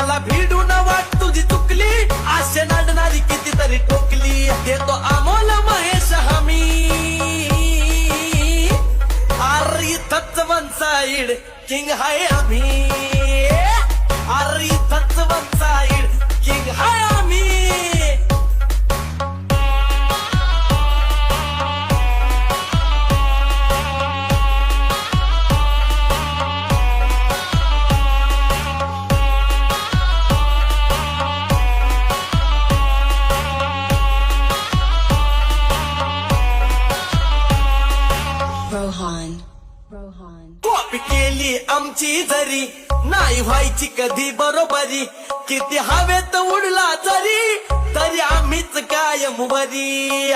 मला भिडून वाट तुझी चुकली, आशे नाडणारी कितीतरी ठोकली. देतो अमोल महेश हमी, अरे इथंच वन साइड किंग हाय आम्ही. अरे इथंच वन साइड किंग हाय आम्ही. कॉपी केली आमची जरी, नाही व्हायची कधी बरोबरी. किती हवेत उडला जरी, तरी आम्हीच कायम बरी.